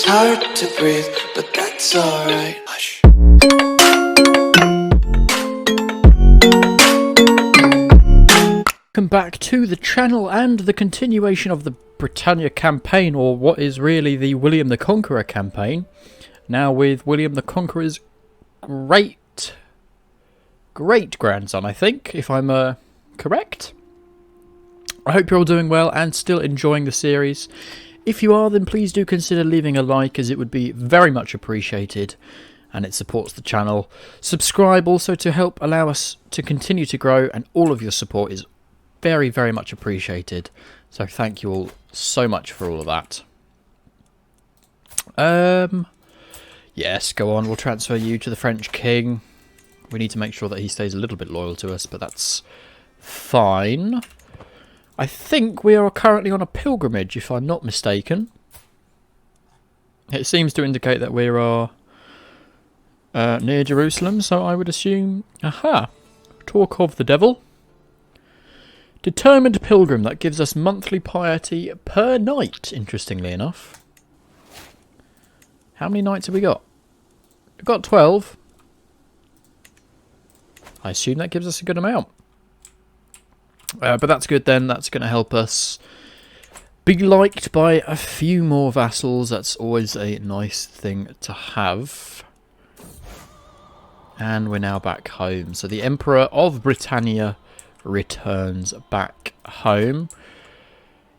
It's hard to breathe, but that's alright. Hush. Welcome back to the channel and the continuation of the Britannia campaign, or what is really the William the Conqueror campaign. Now with William the Conqueror's great-grandson, I think, if I'm correct. I hope you're all doing well and still enjoying the series. If you are, then please do consider leaving a like, as it would be very much appreciated and it supports the channel. Subscribe also to help allow us to continue to grow, and all of your support is very, very much appreciated. So thank you all so much for all of that. Yes, go on. We'll transfer you to the French king. We need to make sure that he stays a little bit loyal to us, but that's fine. I think we are currently on a pilgrimage, if I'm not mistaken. It seems to indicate that we are near Jerusalem, so I would assume... Aha! Talk of the devil. Determined pilgrim, that gives us monthly piety per night, interestingly enough. How many nights have we got? We've got 12. I assume that gives us a good amount. But that's good then. That's going to help us be liked by a few more vassals. That's always a nice thing to have. And we're now back home. So the Emperor of Britannia returns back home.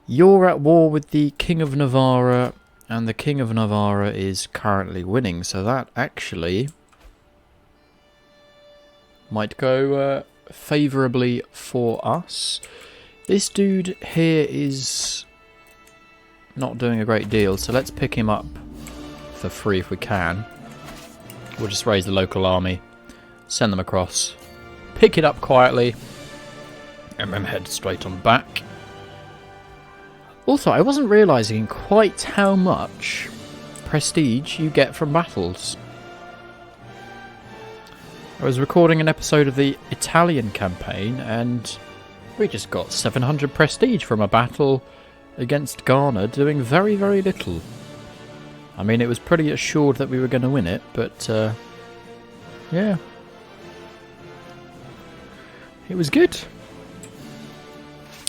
You're at war with the King of Navarre, and the King of Navarre is currently winning, so that actually might go favourably for us. This dude here is not doing a great deal, so let's pick him up for free if we can. We'll just raise the local army, send them across, pick it up quietly, and then head straight on back. Also, I wasn't realising quite how much prestige you get from battles. I was recording an episode of the Italian campaign and we just got 700 prestige from a battle against Ghana, doing very, very little. I mean, it was pretty assured that we were going to win it, but yeah. It was good.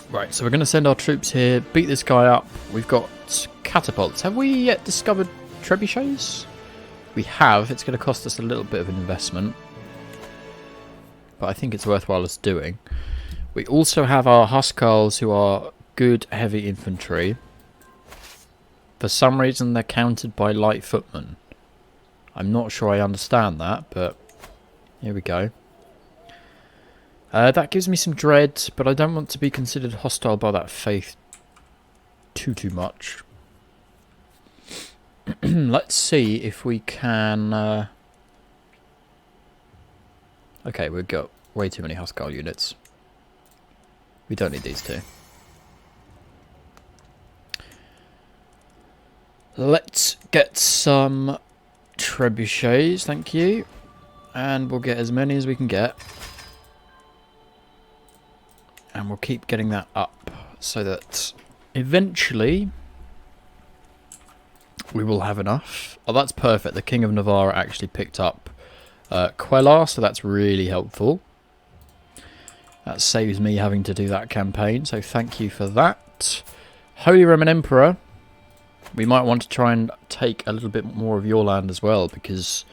Right, so we're going to send our troops here, beat this guy up. We've got catapults. Have we yet discovered trebuchets? We have. It's going to cost us a little bit of an investment, but I think it's worthwhile us doing. We also have our Huscarls, who are good heavy infantry. For some reason, they're countered by light footmen. I'm not sure I understand that, but here we go. That gives me some dread, but I don't want to be considered hostile by that faith too much. Let's see if we can... Okay, we've got way too many Huscarl units. We don't need these two. Let's get some trebuchets, thank you. And we'll get as many as we can get. And we'll keep getting that up so that eventually we will have enough. Oh, that's perfect. The King of Navarre actually picked up Quellar, so that's really helpful. That saves me having to do that campaign, so thank you for that. Holy Roman Emperor, we might want to try and take a little bit more of your land as well, because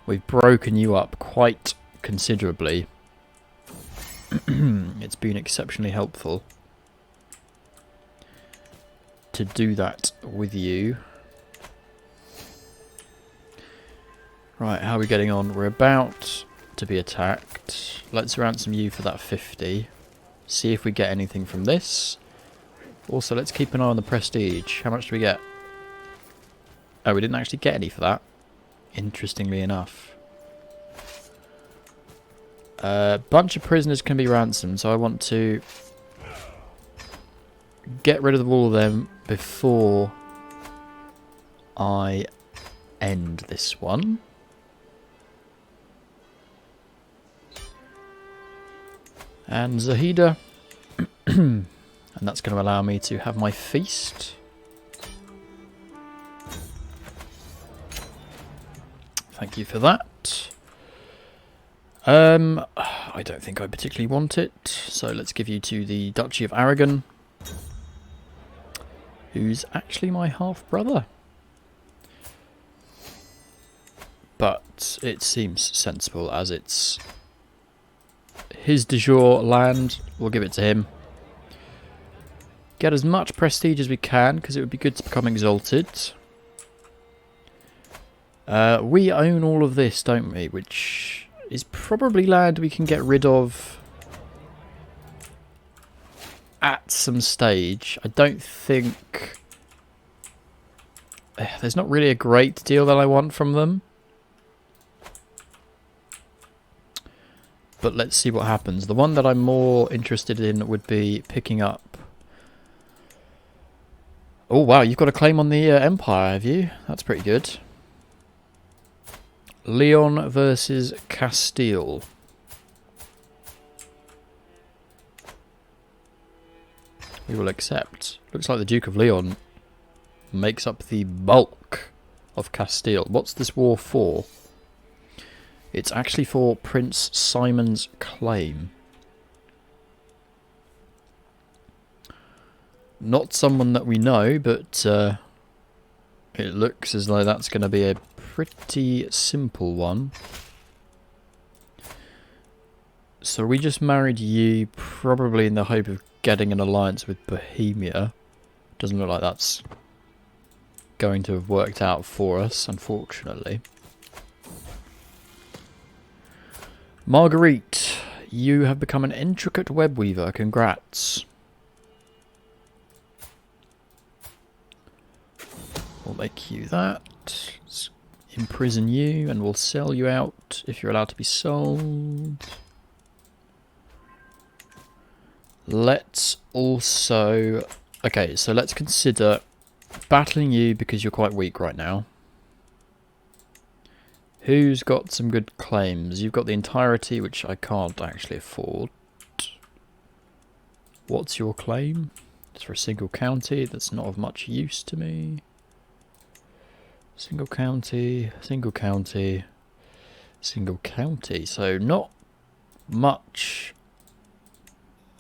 we've broken you up quite considerably. It's been exceptionally helpful to do that with you. Right, how are we getting on? We're about to be attacked. Let's ransom you for that 50. See if we get anything from this. Also, let's keep an eye on the prestige. How much do we get? Oh, we didn't actually get any for that, interestingly enough. A bunch of prisoners can be ransomed, so I want to get rid of all of them before I end this one. And Zahida. And that's going to allow me to have my feast. Thank you for that. I don't think I particularly want it, so let's give you to the Duchy of Aragon, who's actually my half-brother. But it seems sensible as it's his de jure land. We'll give it to him. Get as much prestige as we can, because it would be good to become exalted. We own all of this, don't we? Which is probably land we can get rid of at some stage. I don't think... There's not really a great deal that I want from them. But let's see what happens. The one that I'm more interested in would be picking up... Oh wow, you've got a claim on the Empire, have you? That's pretty good. Leon versus Castile. We will accept. Looks like the Duke of Leon makes up the bulk of Castile. What's this war for? It's actually for Prince Simon's claim. Not someone that we know, but it looks as though that's going to be a pretty simple one. So we just married you, probably in the hope of getting an alliance with Bohemia. Doesn't look like that's going to have worked out for us, unfortunately. Marguerite, you have become an intricate web weaver. Congrats. We'll make you that. Let's imprison you, and we'll sell you out if you're allowed to be sold. Let's also... Okay, so let's consider battling you because you're quite weak right now. Who's got some good claims? You've got the entirety, which I can't actually afford. What's your claim? It's for a single county. That's not of much use to me. Single county, single county, single county. So not much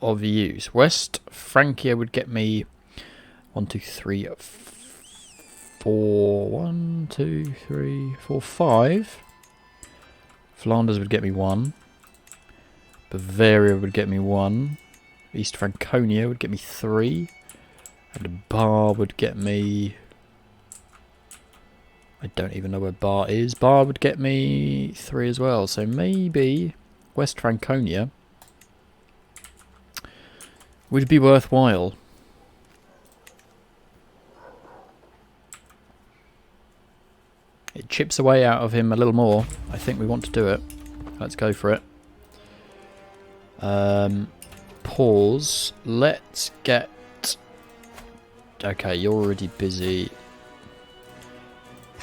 of use. West Francia would get me 1, 2, 3, 4. 1, 2, 3, 4, 5. Flanders would get me 1. Bavaria would get me 1. East Franconia would get me 3. And Bar would get me... I don't even know where Bar is. Bar would get me 3 as well. So maybe West Franconia would be worthwhile. It chips away out of him a little more. I think we want to do it. Let's go for it. Pause. Let's get... Okay, you're already busy.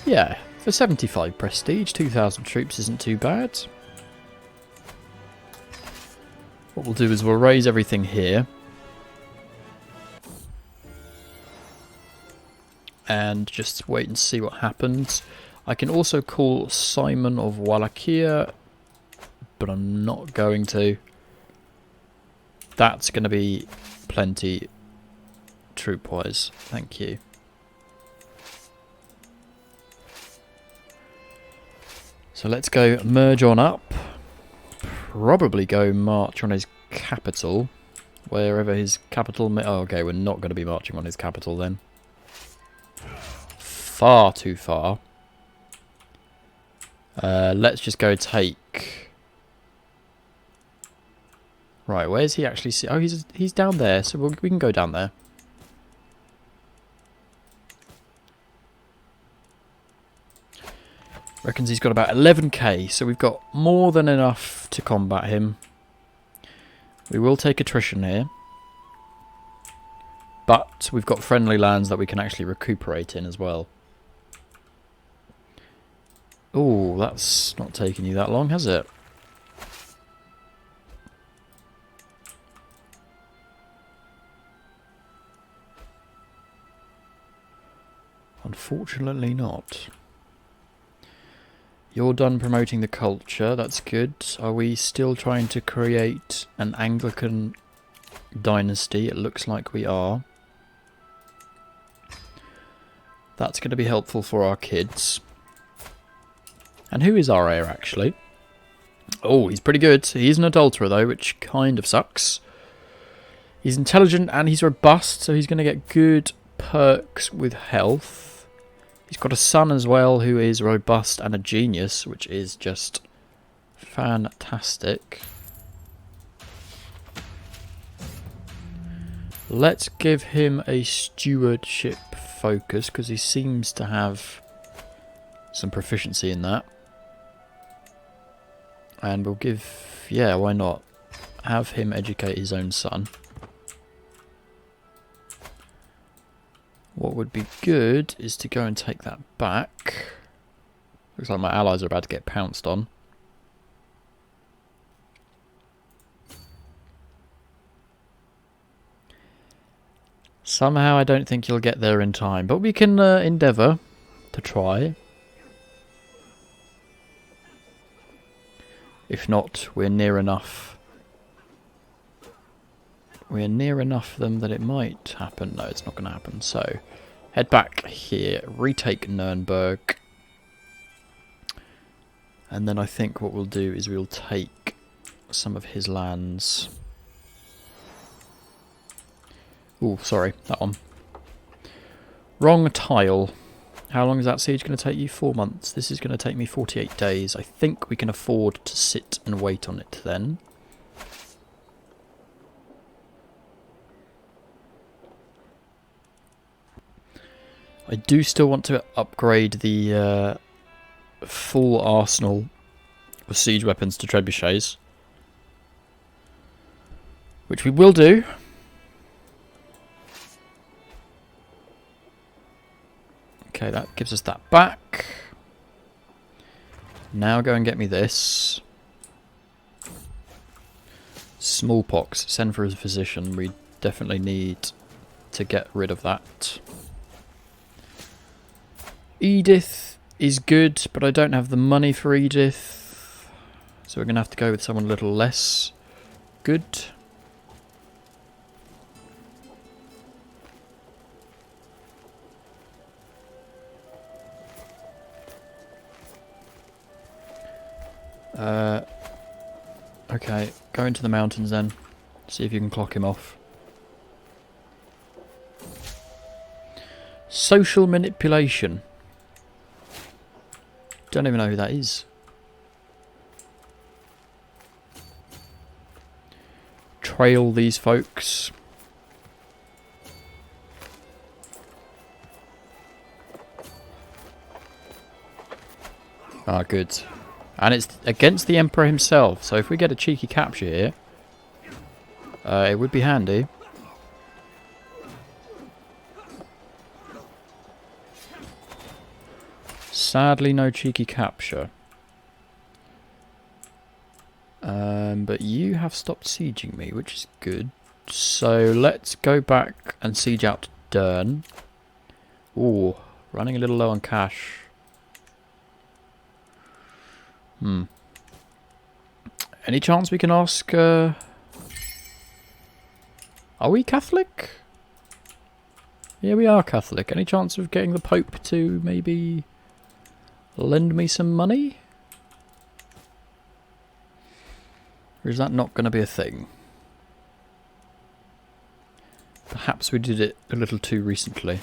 Yeah, for 75 prestige, 2,000 troops isn't too bad. What we'll do is we'll raise everything here. And just wait and see what happens. I can also call Simon of Wallachia, but I'm not going to. That's going to be plenty troop-wise. Thank you. So let's go merge on up. Probably go march on his capital. Wherever his capital may... Oh, okay, we're not going to be marching on his capital then. Far too far. Let's just go take... Right, where's he actually... Oh, he's down there, so we can go down there. Reckons he's got about 11k, so we've got more than enough to combat him. We will take attrition here. But we've got friendly lands that we can actually recuperate in as well. Oh, that's not taking you that long, has it? Unfortunately not. You're done promoting the culture, that's good. Are we still trying to create an Anglican dynasty? It looks like we are. That's going to be helpful for our kids. And who is our heir, actually? Oh, he's pretty good. He's an adulterer, though, which kind of sucks. He's intelligent and he's robust, so he's going to get good perks with health. He's got a son as well who is robust and a genius, which is just fantastic. Let's give him a stewardship focus because he seems to have some proficiency in that. And we'll give, yeah, why not? Have him educate his own son. What would be good is to go and take that back. Looks like my allies are about to get pounced on. Somehow I don't think you'll get there in time, but we can endeavour to try. If not, we're near enough. We're near enough them that it might happen. No, it's not going to happen. So, head back here, retake Nuremberg. And then I think what we'll do is we'll take some of his lands. Oh, sorry, that one. Wrong tile. How long is that siege going to take you? 4 months. This is going to take me 48 days. I think we can afford to sit and wait on it then. I do still want to upgrade the full arsenal of siege weapons to trebuchets, which we will do. Okay, that gives us that back. Now go and get me this. Smallpox. Send for a physician. We definitely need to get rid of that. Edith is good, but I don't have the money for Edith. So we're going to have to go with someone a little less good. Okay, go into the mountains then. See if you can clock him off. Social manipulation. Don't even know who that is. Trail these folks. Ah, good. And it's against the Emperor himself, so if we get a cheeky capture here, it would be handy. Sadly, no cheeky capture. But you have stopped sieging me, which is good. So let's go back and siege out Dern. Ooh, running a little low on cash. Any chance we can ask... Are we Catholic? Yeah, we are Catholic. Any chance of getting the Pope to maybe lend me some money? Or is that not going to be a thing? Perhaps we did it a little too recently.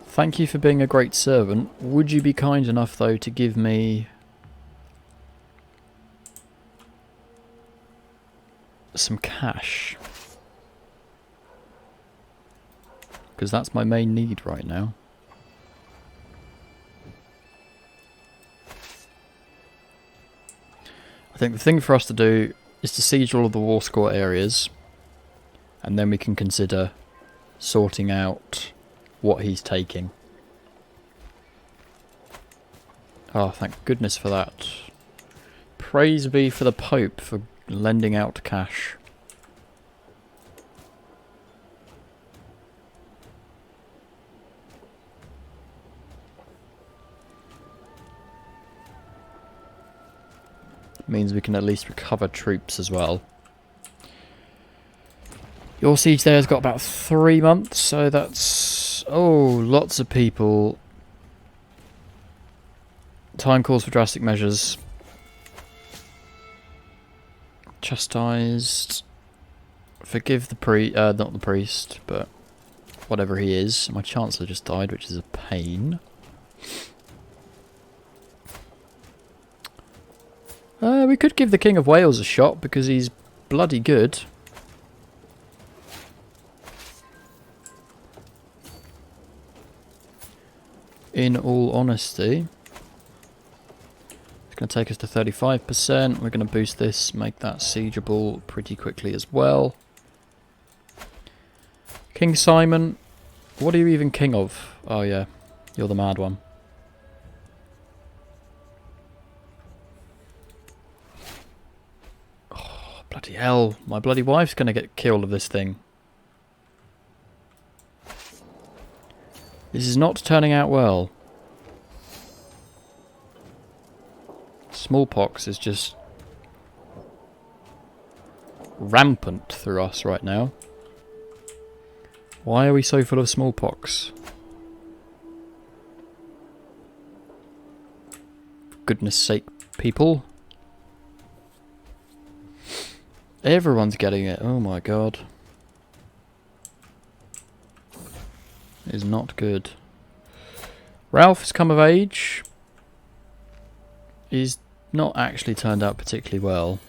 Thank you for being a great servant. Would you be kind enough, though, to give me some cash? Because that's my main need right now. I think the thing for us to do is to siege all of the war score areas, and then we can consider sorting out what he's taking. Oh, thank goodness for that. Praise be for the Pope for lending out cash. Means we can at least recover troops as well. Your siege there has got about 3 months, so that's... Oh, lots of people. Time calls for drastic measures. Chastised. Forgive the not the priest, but whatever he is. My chancellor just died, which is a pain. We could give the King of Wales a shot because he's bloody good. In all honesty. It's going to take us to 35%. We're going to boost this, make that siegeable pretty quickly as well. King Simon, what are you even king of? Oh yeah, you're the mad one. Oh, bloody hell, my bloody wife's going to get killed of this thing. This is not turning out well. Smallpox is just rampant through us right now. Why are we so full of smallpox? For goodness sake, people. Everyone's getting it. Oh my god. It is not good. Ralph has come of age. He's not actually turned out particularly well.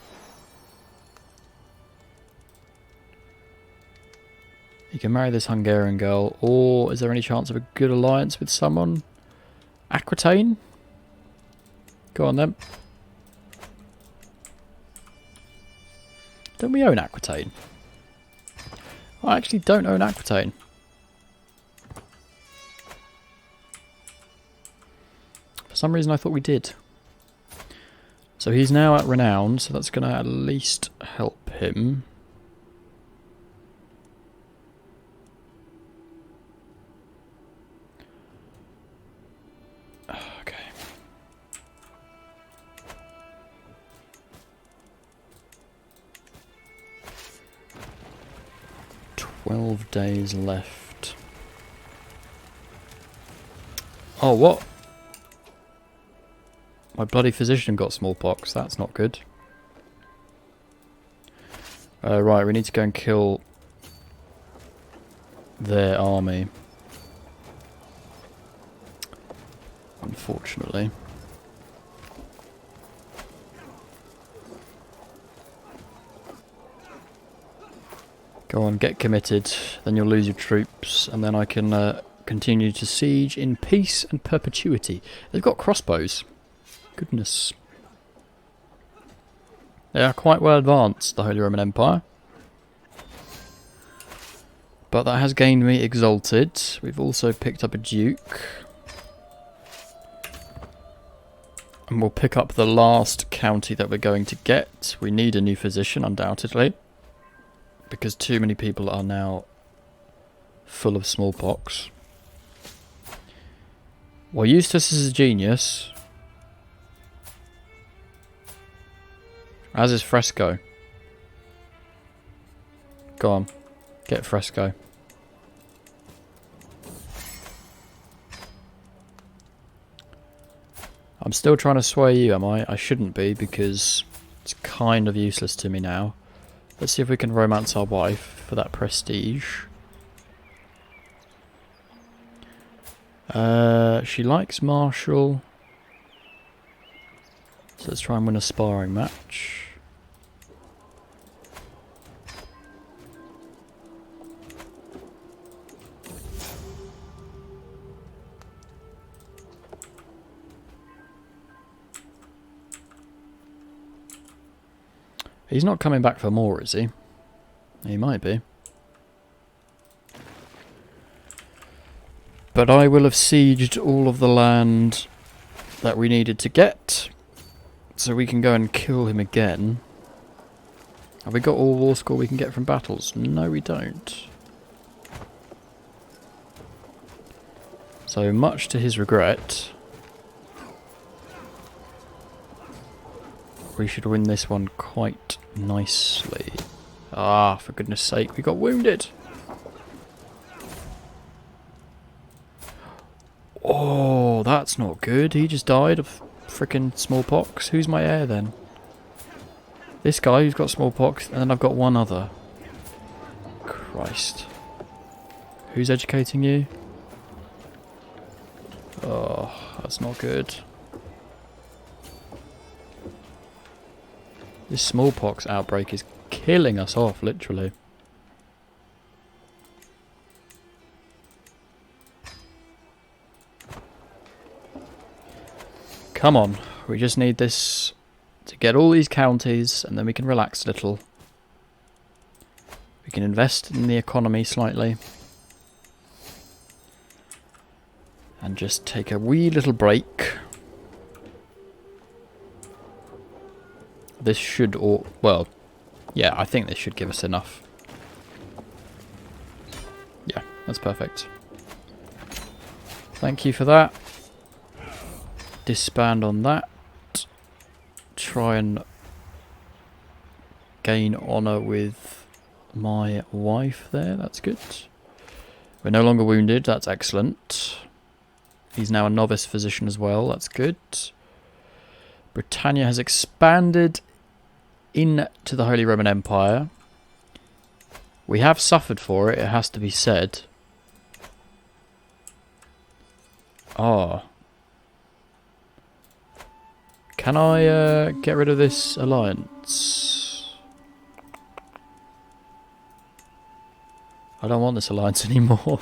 You can marry this Hungarian girl, or is there any chance of a good alliance with someone? Aquitaine? Go on then. Don't we own Aquitaine? I actually don't own Aquitaine. For some reason I thought we did. So he's now at renown, so that's going to at least help him. Okay. 12 days left. Oh, what? My bloody physician got smallpox. That's not good. Right, we need to go and kill their army. Unfortunately. Go on, get committed. Then you'll lose your troops, and then I can continue to siege in peace and perpetuity. They've got crossbows. Goodness. They are quite well advanced, the Holy Roman Empire. But that has gained me exalted. We've also picked up a duke. And we'll pick up the last county that we're going to get. We need a new physician, undoubtedly. Because too many people are now full of smallpox. Well, Eustace is a genius. As is Fresco. Go on. Get Fresco. I'm still trying to sway you, am I? I shouldn't be, because it's kind of useless to me now. Let's see if we can romance our wife for that prestige. She likes martial. So let's try and win a sparring match. He's not coming back for more, is he? He might be. But I will have sieged all of the land that we needed to get. So we can go and kill him again. Have we got all war score we can get from battles? No, we don't. So much to his regret. we should win this one quite nicely. Ah, for goodness sake, we got wounded. Oh, that's not good. He just died of frickin' smallpox. Who's my heir then? This guy who's got smallpox, and then I've got one other. Christ. Who's educating you? Oh, that's not good. This smallpox outbreak is killing us off, literally. Come on, we just need this to get all these counties and then we can relax a little. We can invest in the economy slightly. And just take a wee little break. This should, well, yeah, I think this should give us enough. Yeah, that's perfect. Thank you for that. Disband on that. Try and gain honour with my wife there. That's good. We're no longer wounded. That's excellent. He's now a novice physician as well. That's good. Britannia has expanded into the Holy Roman Empire. We have suffered for it, it has to be said. Ah. Can I get rid of this alliance? I don't want this alliance anymore.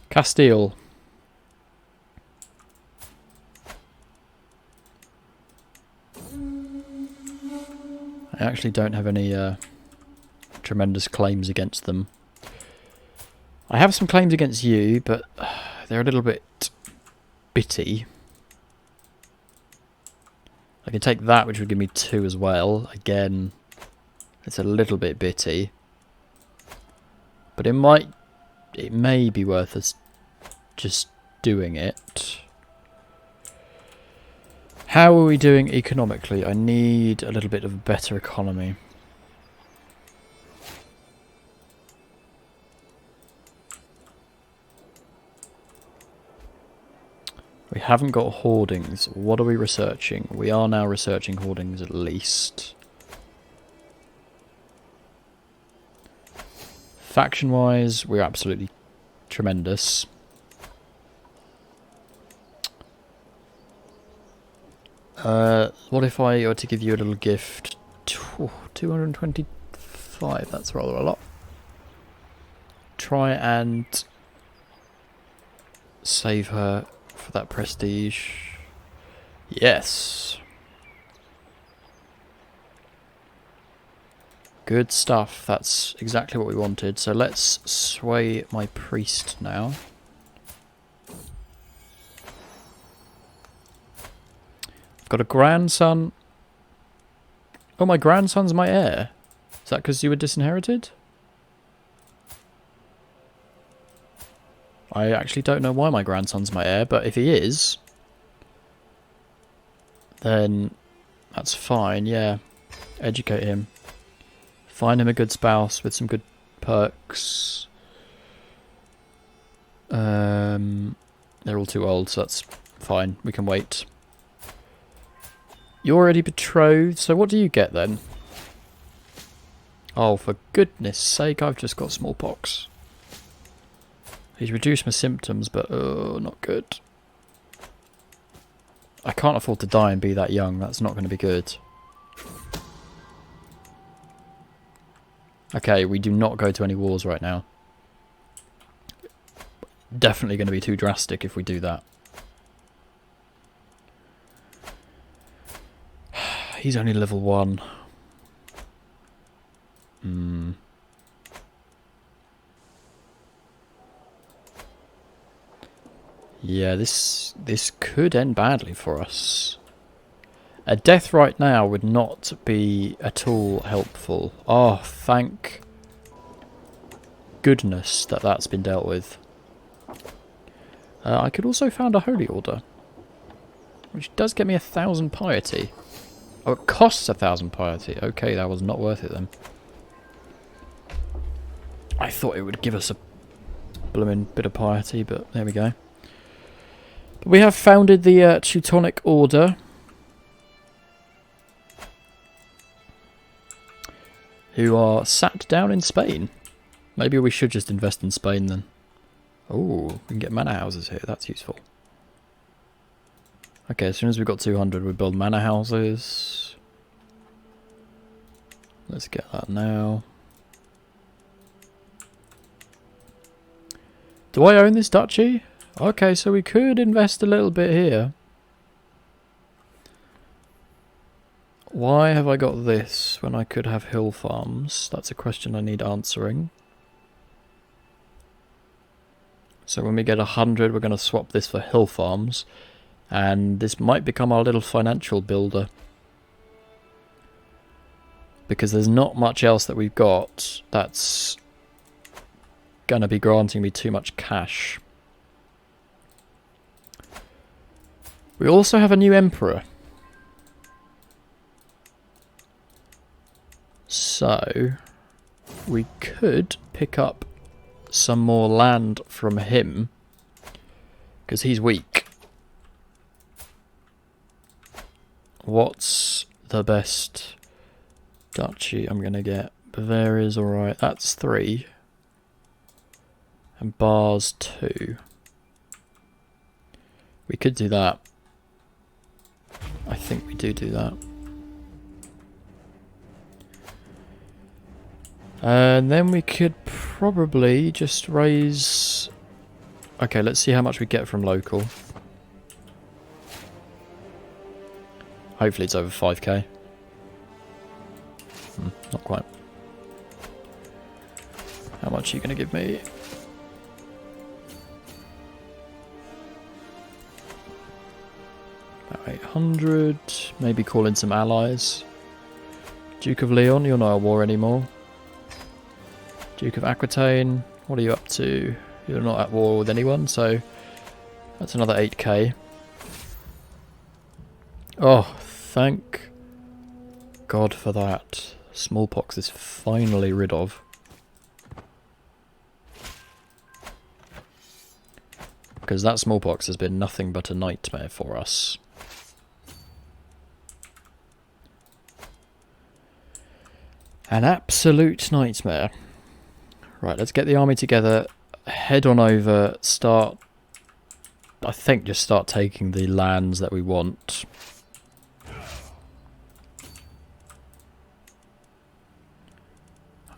Castile. I actually don't have any tremendous claims against them. I have some claims against you, but they're a little bit bitty. I can take that, which would give me 2 as well. Again, it's a little bit bitty. But it may be worth us just doing it. How are we doing economically? I need a little bit of a better economy. We haven't got hoardings. What are we researching? We are now researching hoardings at least. Faction-wise, we're absolutely tremendous. What if I were to give you a little gift? 225, that's rather a lot. Try and save her for that prestige. Yes. Good stuff. That's exactly what we wanted. So let's sway my priest now. I've got a grandson. Oh, my grandson's my heir. Is that because you were disinherited? I actually don't know why my grandson's my heir, but if he is, then that's fine, yeah. Educate him. Find him a good spouse with some good perks. They're all too old, so that's fine. We can wait. You're already betrothed, so what do you get then? Oh, for goodness sake, I've just got smallpox. He's reduced my symptoms, but oh, not good. I can't afford to die and be that young. That's not going to be good. Okay, we do not go to any wars right now. Definitely going to be too drastic if we do that. He's only level 1. Yeah, this could end badly for us. A death right now would not be at all helpful. Oh, thank goodness that that's been dealt with. I could also found a holy order. Which does get me 1,000 piety. Oh, it costs 1,000 piety. Okay, that was not worth it then. I thought it would give us a blooming bit of piety, but there we go. But we have founded the Teutonic Order, who are sat down in Spain. Maybe we should just invest in Spain then. Oh, we can get manor houses here. That's useful. Okay, as soon as we've got 200, we build manor houses. Let's get that now. Do I own this duchy? Okay, so we could invest a little bit here. Why have I got this when I could have hill farms? That's a question I need answering. So when we get 100, we're going to swap this for hill farms. And this might become our little financial builder. Because there's not much else that we've got that's going to be granting me too much cash. We also have a new emperor. So we could pick up some more land from him because he's weak. What's the best duchy I'm going to get? Bavaria's alright. That's 3. And Bar's 2. We could do that. I think we do that. And then we could probably just raise... Okay, let's see how much we get from local. Hopefully it's over 5k. Not quite. How much are you going to give me? About 800. Maybe call in some allies. Duke of Leon, you're not at war anymore. Duke of Aquitaine, what are you up to? You're not at war with anyone, so that's another 8k. Oh, thank God for that. Smallpox is finally rid of. Because that smallpox has been nothing but a nightmare for us. An absolute nightmare. Right, let's get the army together, head on over, start, I think just start taking the lands that we want.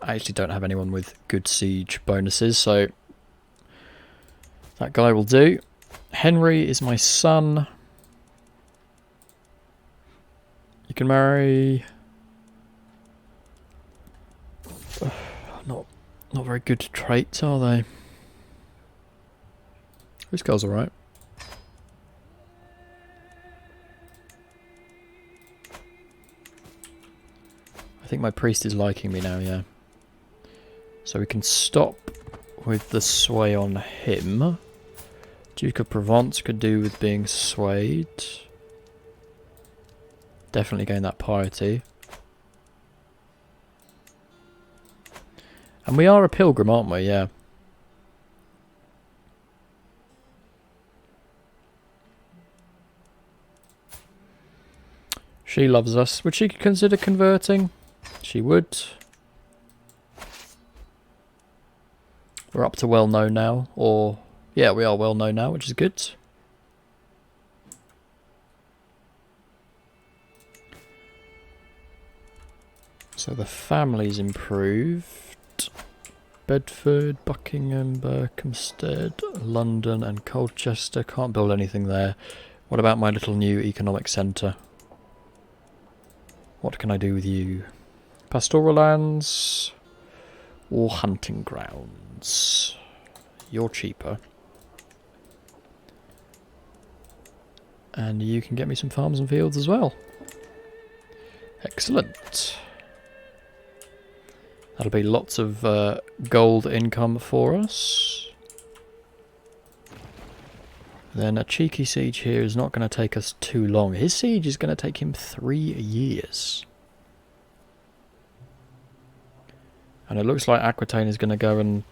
I actually don't have anyone with good siege bonuses, so that guy will do. Henry is my son. You can marry... Not very good traits, are they? This girl's alright. I think my priest is liking me now, yeah. So we can stop with the sway on him. Duke of Provence could do with being swayed. Definitely gain that piety. And we are a pilgrim, aren't we? Yeah. She loves us. Would she consider converting? She would. We're up to well known now. Or, yeah, we are well known now, which is good. So the family's improved. Bedford, Buckingham, Berkhamsted, London and Colchester. Can't build anything there. What about my little new economic centre? What can I do with you? Pastoral lands or hunting grounds? You're cheaper. And you can get me some farms and fields as well. Excellent. That'll be lots of gold income for us. then a cheeky siege here is not going to take us too long. His siege is going to take him 3 years. And it looks like Aquitaine is going to go and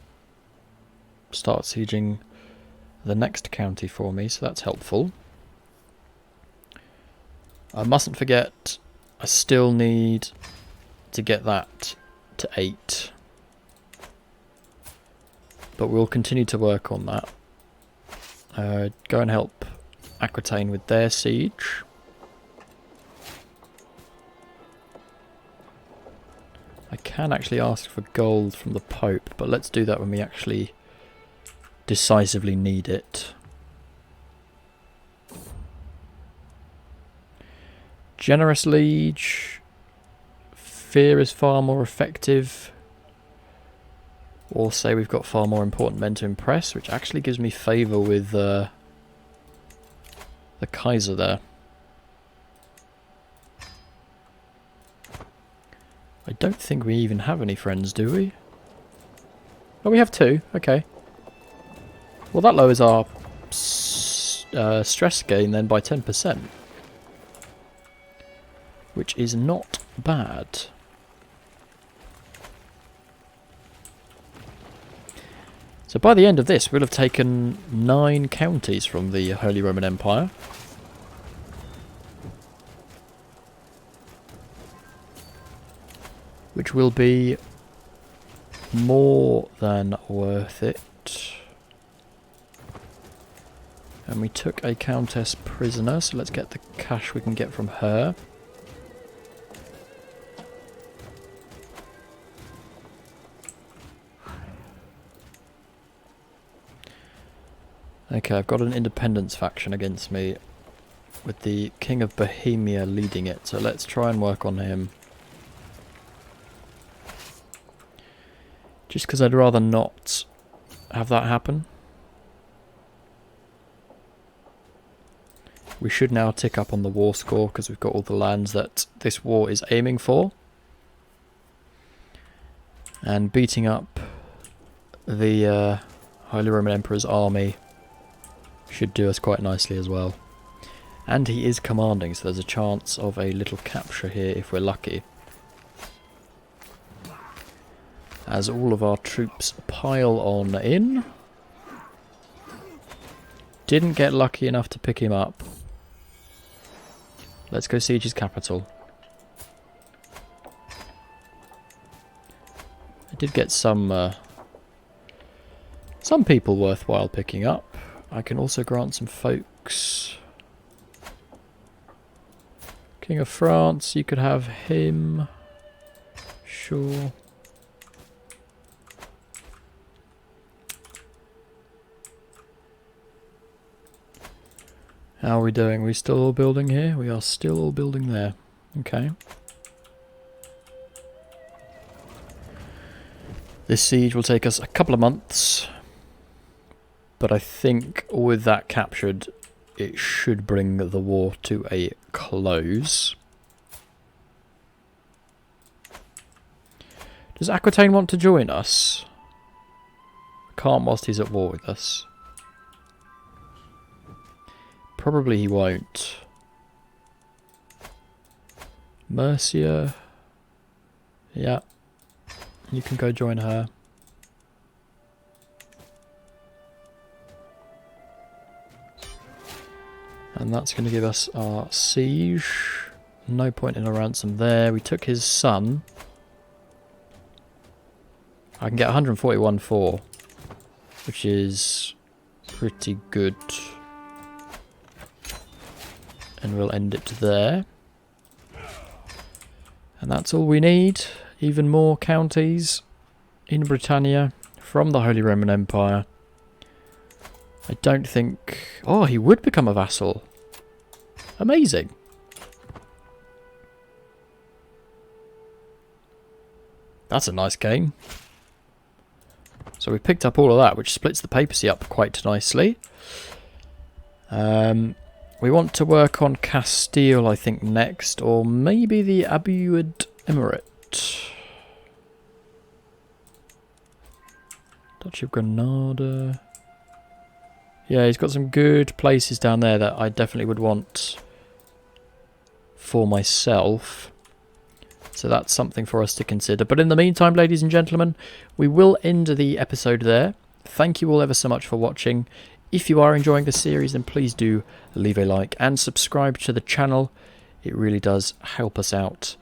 start sieging the next county for me, so that's helpful. I mustn't forget, I still need to get that to 8. But we'll continue to work on that. Go and help Aquitaine with their siege. I can actually ask for gold from the Pope, but let's do that when we actually decisively need it. Generous Liege. Fear is far more effective. Or say we've got far more important men to impress, which actually gives me favour with the Kaiser there. I don't think we even have any friends, do we? Oh, we have 2. Okay. Well, that lowers our stress gain then by 10%. Which is not bad. So by the end of this, we'll have taken 9 counties from the Holy Roman Empire. Which will be more than worth it. And we took a countess prisoner, so let's get the cash we can get from her. Okay, I've got an independence faction against me with the King of Bohemia leading it, so let's try and work on him. Just because I'd rather not have that happen. We should now tick up on the war score because we've got all the lands that this war is aiming for. And beating up the Holy Roman Emperor's army should do us quite nicely as well. And he is commanding, so there's a chance of a little capture here if we're lucky. As all of our troops pile on in. Didn't get lucky enough to pick him up. Let's go siege his capital. I did get some people worthwhile picking up. I can also grant some folks. King of France, you could have him. Sure. How are we doing? Are we still all building here? We are still all building there. Okay. This siege will take us a couple of months. But I think with that captured, it should bring the war to a close. Does Aquitaine want to join us? Can't whilst he's at war with us. Probably he won't. Mercia. Yeah. You can go join her. And that's going to give us our siege. No point in a ransom there. We took his son. I can get 141.4, which is pretty good. And we'll end it there. And that's all we need. Even more counties in Britannia from the Holy Roman Empire. I don't think... Oh, he would become a vassal. Amazing. That's a nice game. So we picked up all of that, which splits the papacy up quite nicely. We want to work on Castile, I think, next. Or maybe the Abuid Emirate. Duchy of Granada. Yeah, he's got some good places down there that I definitely would want for myself. So that's something for us to consider. But in the meantime, ladies and gentlemen, we will end the episode there. Thank you all ever so much for watching. If you are enjoying the series, then please do leave a like and subscribe to the channel. It really does help us out.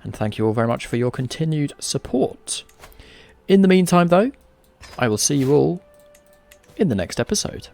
And thank you all very much for your continued support. In the meantime, though, I will see you all in the next episode.